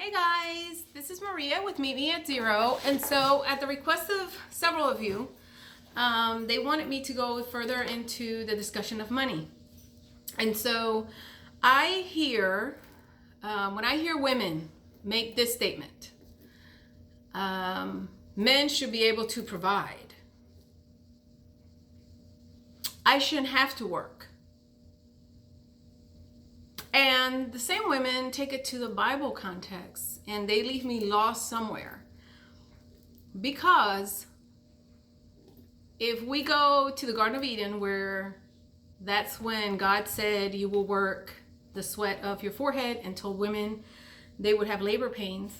Hey guys, this is Maria with Meet Me at Zero. And so at the request of several of you, they wanted me to go further into the discussion of money. And so I hear, when I hear women make this statement, men should be able to provide. I shouldn't have to work. And the same women take it to the Bible context and they leave me lost somewhere. Because if we go to the Garden of Eden, where that's when God said you will work the sweat of your forehead and told women they would have labor pains.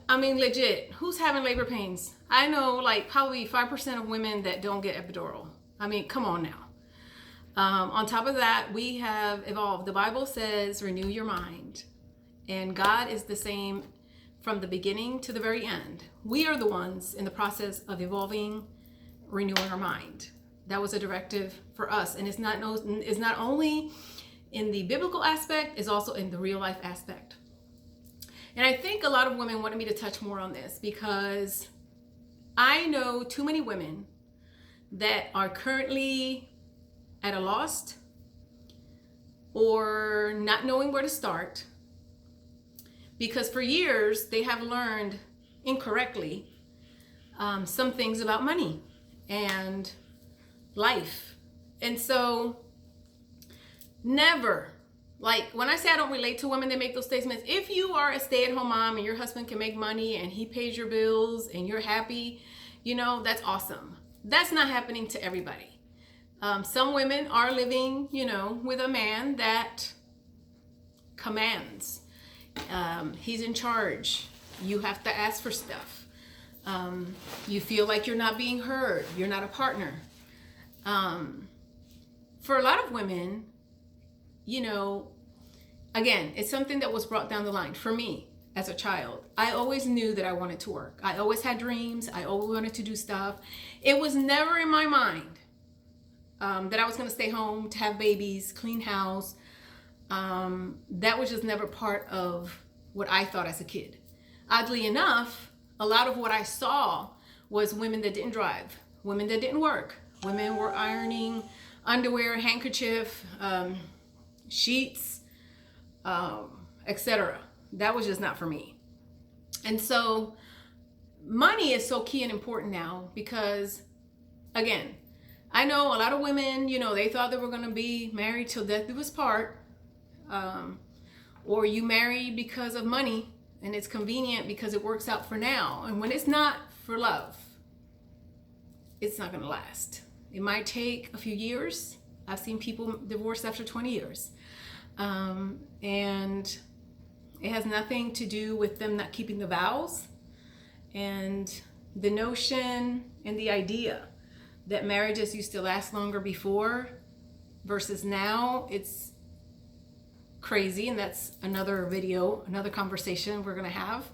I mean, legit, who's having labor pains? I know like probably 5% of women that don't get epidural. I mean, come on now. On top of that, we have evolved. The Bible says, renew your mind. And God is the same from the beginning to the very end. We are the ones in the process of evolving, renewing our mind. That was a directive for us. And it's not only in the biblical aspect, it's also in the real life aspect. And I think a lot of women wanted me to touch more on this because I know too many women that are currently at a loss or not knowing where to start because for years they have learned incorrectly some things about money and life. And so never, like when I say I don't relate to women that make those statements, if you are a stay-at-home mom and your husband can make money and he pays your bills and you're happy, you know, that's awesome. That's not happening to everybody. Some women are living, you know, with a man that commands. He's in charge. You have to ask for stuff. You feel like you're not being heard. You're not a partner. For a lot of women, you know, again, it's something that was brought down the line. For me, as a child, I always knew that I wanted to work. I always had dreams. I always wanted to do stuff. It was never in my mind that I was going to stay home, to have babies, clean house. That was just never part of what I thought as a kid. Oddly enough, a lot of what I saw was women that didn't drive, women that didn't work. Women were ironing underwear, handkerchief, sheets, etc. That was just not for me. And so money is so key and important now because, again, I know a lot of women, you know, they thought they were going to be married till death do us part. Or you marry because of money and it's convenient because it works out for now. And when it's not for love, it's not going to last. It might take a few years. I've seen people divorce after 20 years. And it has nothing to do with them not keeping the vows and the notion and the idea that marriages used to last longer before versus now. It's crazy, and that's another video, another conversation we're going to have.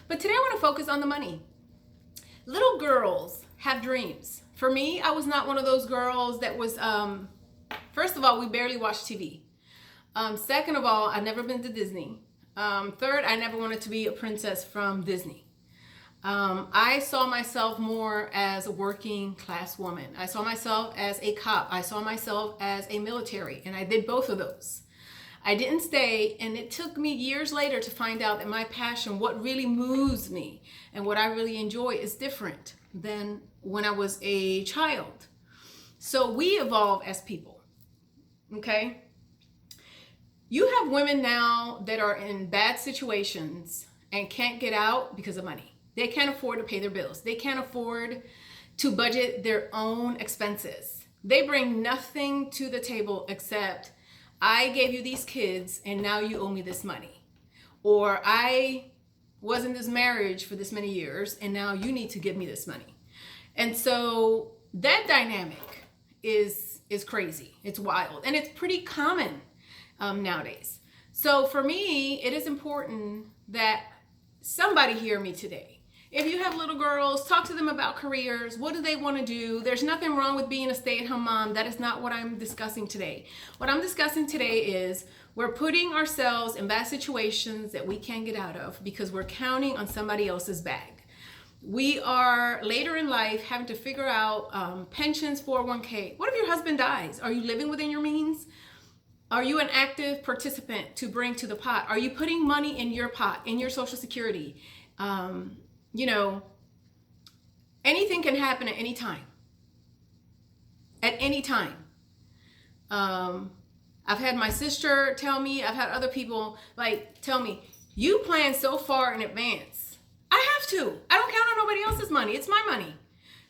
But today I want to focus on the money. Little girls have dreams. For me, I was not one of those girls that was, first of all, we barely watched TV. Second of all, I've never been to Disney. Third, I never wanted to be a princess from Disney. I saw myself more as a working class woman. I saw myself as a cop. I saw myself as a military, and I did both of those. I didn't stay, and it took me years later to find out that my passion, what really moves me and what I really enjoy, is different than when I was a child. So we evolve as people, okay? You have women now that are in bad situations and can't get out because of money. They can't afford to pay their bills. They can't afford to budget their own expenses. They bring nothing to the table except, I gave you these kids and now you owe me this money. Or I was in this marriage for this many years and now you need to give me this money. And so that dynamic is crazy. It's wild. And it's pretty common nowadays. So for me, it is important that somebody hear me today. If you have little girls, talk to them about careers. What do they want to do? There's nothing wrong with being a stay-at-home mom. That is not what I'm discussing today. What I'm discussing today is we're putting ourselves in bad situations that we can't get out of because we're counting on somebody else's bag. We are later in life having to figure out pensions, 401k. What if your husband dies? Are you living within your means? Are you an active participant to bring to the pot? Are you putting money in your pot, in your Social Security? You know, anything can happen at any time. At any time. I've had my sister tell me, I've had other people like tell me, you plan so far in advance. I have to. I don't count on nobody else's money. It's my money.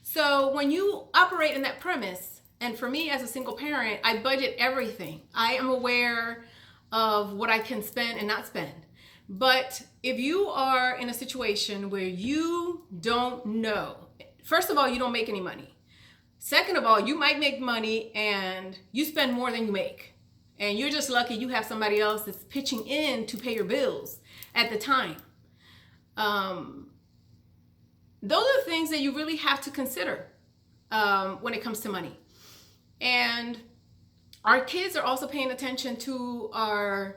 So when you operate in that premise, and for me as a single parent, I budget everything. I am aware of what I can spend and not spend. But if you are in a situation where you don't know, first of all, you don't make any money. Second of all, you might make money and you spend more than you make. And you're just lucky you have somebody else that's pitching in to pay your bills at the time. Those are the things that you really have to consider when it comes to money. And our kids are also paying attention to our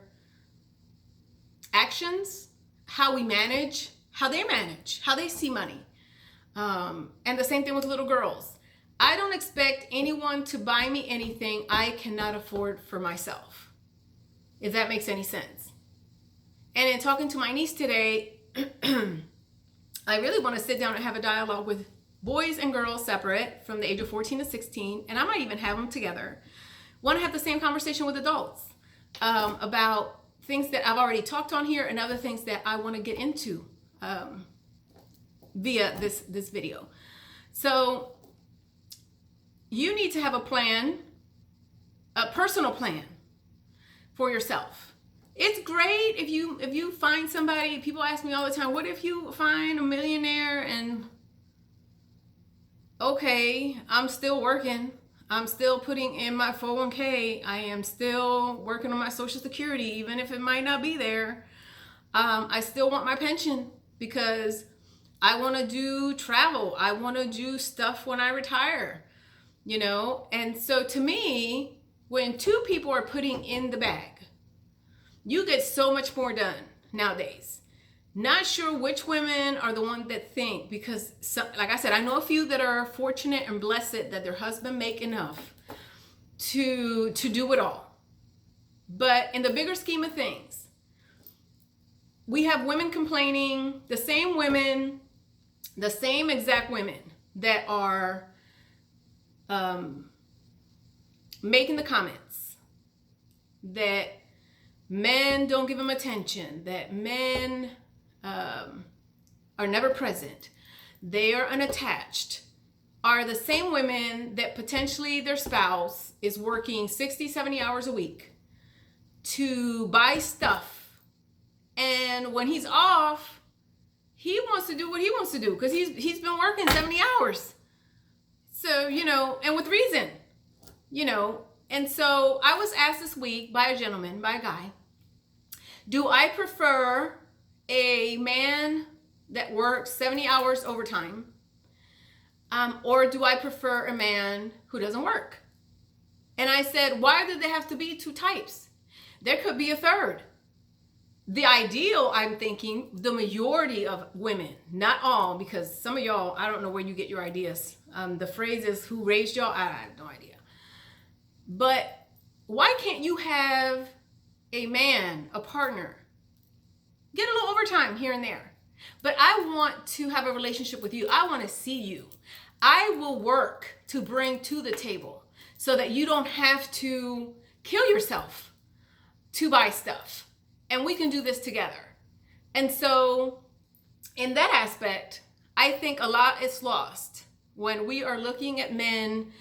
actions, how we manage, how they see money. And the same thing with little girls. I don't expect anyone to buy me anything I cannot afford for myself, if that makes any sense. And in talking to my niece today, I really want to sit down and have a dialogue with boys and girls separate from the age of 14 to 16, and I might even have them together. Want to have the same conversation with adults about things that I've already talked on here and other things that I want to get into via this video. So you need to have a plan, a personal plan for yourself. It's great if you find somebody. People ask me all the time, what if you find a millionaire? And okay, I'm still working. I'm still putting in my 401k. I am still working on my Social Security, even if it might not be there. I still want my pension because I want to do travel. I want to do stuff when I retire, you know? And so to me, when two people are putting in the bag, you get so much more done nowadays. Not sure which women are the ones that think, because like I said, I know a few that are fortunate and blessed that their husband make enough to do it all. But in the bigger scheme of things, we have women complaining, the same exact women that are making the comments that men don't give them attention, that men are never present, they are unattached, are the same women that potentially their spouse is working 60, 70 hours a week to buy stuff. And when he's off, he wants to do what he wants to do because he's been working 70 hours. So, you know, and with reason, you know. And so I was asked this week by a gentleman, by a guy, do I prefer a man that works 70 hours overtime, or do I prefer a man who doesn't work? And I said, why do there have to be two types? There could be a third. The ideal, I'm thinking, the majority of women, not all, because some of y'all, I don't know where you get your ideas. The phrase is, who raised y'all? I have no idea. But why can't you have a man, a partner, get a little overtime here and there? But I want to have a relationship with you. I want to see you. I will work to bring to the table so that you don't have to kill yourself to buy stuff. And we can do this together. And so in that aspect, I think a lot is lost when we are looking at men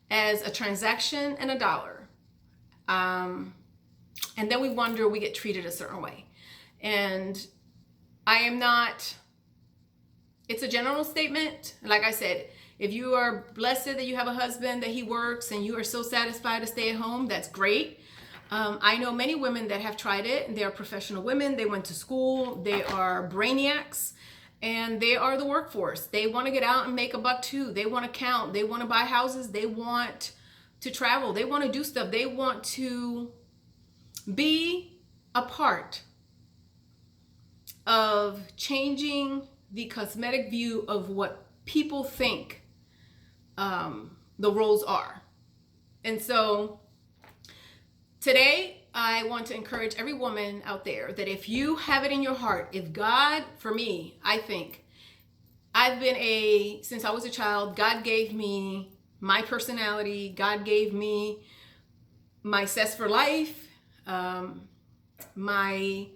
as a transaction and a dollar. And then we wonder we get treated a certain way. And I am not, it's a general statement. Like I said, if you are blessed that you have a husband, that he works, and you are so satisfied to stay at home, that's great. I know many women that have tried it. They are professional women. They went to school. They are brainiacs. and they are the workforce. They want to get out and make a buck too. They want to count. They want to buy houses. They want to travel. They want to do stuff. They want to be a part of changing the cosmetic view of what people think the roles are. And so today, I want to encourage every woman out there that if you have it in your heart, if God, for me, I think, since I was a child, God gave me my personality, God gave me my zest for life, my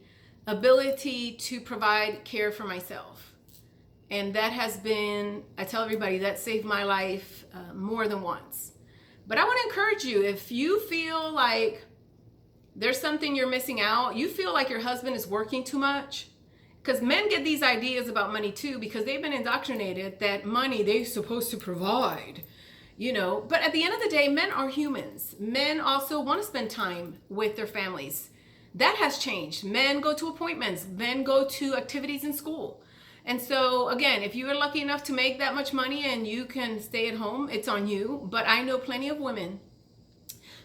ability to provide care for myself. And that has been, I tell everybody, that saved my life more than once. But I want to encourage you, if you feel like there's something you're missing out, you feel like your husband is working too much, because men get these ideas about money too, because they've been indoctrinated that money they're supposed to provide, but at the end of the day, men are humans. Men also want to spend time with their families. That has changed. Men go to appointments, men go to activities in school. And so again, if you are lucky enough to make that much money and you can stay at home, it's on you. But I know plenty of women,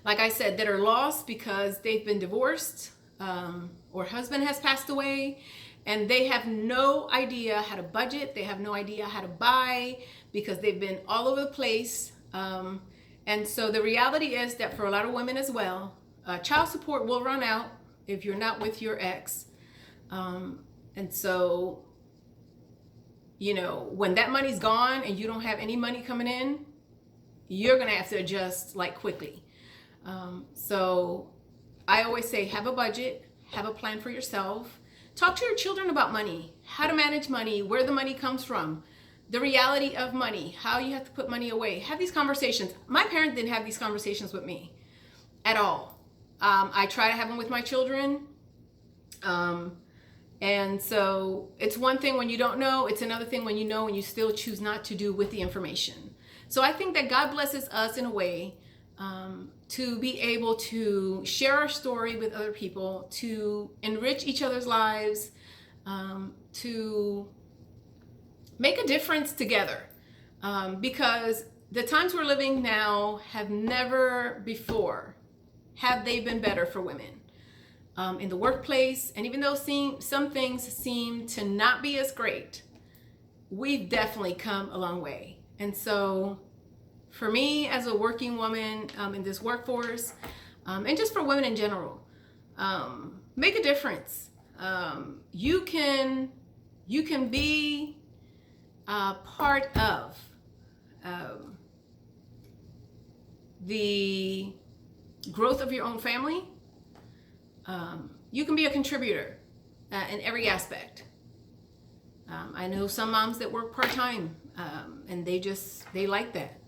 like I said, that are lost because they've been divorced or husband has passed away, and they have no idea how to budget. They have no idea how to buy because they've been all over the place. And so the reality is that for a lot of women as well, child support will run out if you're not with your ex. And so, when that money's gone and you don't have any money coming in, you're going to have to adjust like quickly. So I always say, have a budget, have a plan for yourself, talk to your children about money, how to manage money, where the money comes from, the reality of money, how you have to put money away. Have these conversations. My parents didn't have these conversations with me at all. I try to have them with my children. And so it's one thing when you don't know, it's another thing when you know and you still choose not to do with the information. So I think that God blesses us in a way to be able to share our story with other people, to enrich each other's lives, to make a difference together. Because the times we're living now have never before have they been better for women. In the workplace, and even though some things seem to not be as great, we've definitely come a long way. And so for me as a working woman in this workforce, and just for women in general, make a difference. You can be part of the growth of your own family. You can be a contributor in every aspect. I know some moms that work part-time and they like that.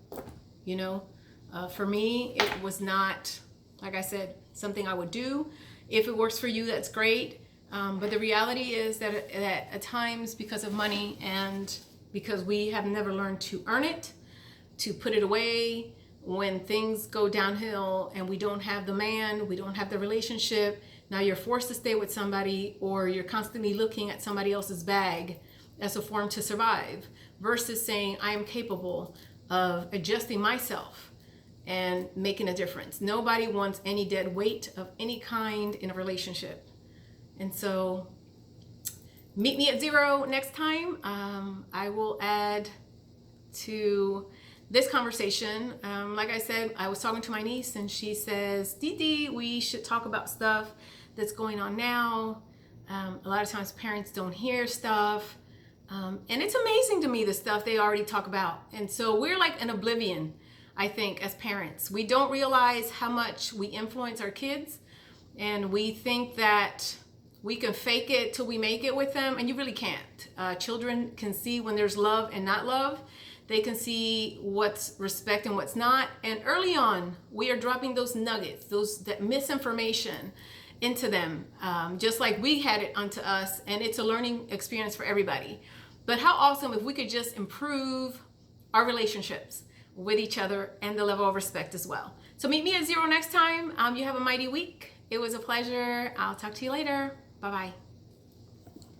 For me, it was not, like I said, something I would do. If it works for you, that's great. But the reality is that at times, because of money and because we have never learned to earn it, to put it away, when things go downhill and we don't have the man, we don't have the relationship, now you're forced to stay with somebody, or you're constantly looking at somebody else's bag as a form to survive, versus saying, I am capable of adjusting myself and making a difference. Nobody wants any dead weight of any kind in a relationship. And so meet me at 0 next time. I will add to this conversation. Like I said, I was talking to my niece and she says, Didi, we should talk about stuff that's going on now. A lot of times parents don't hear stuff. And it's amazing to me the stuff they already talk about. And so we're like in oblivion, I think, as parents. We don't realize how much we influence our kids, and we think that we can fake it till we make it with them, and you really can't. Children can see when there's love and not love. They can see what's respect and what's not. And early on, we are dropping those nuggets, that misinformation into them, just like we had it onto us, and it's a learning experience for everybody. But how awesome if we could just improve our relationships with each other and the level of respect as well. So meet me at 0 next time. You have a mighty week. It was a pleasure. I'll talk to you later. Bye-bye.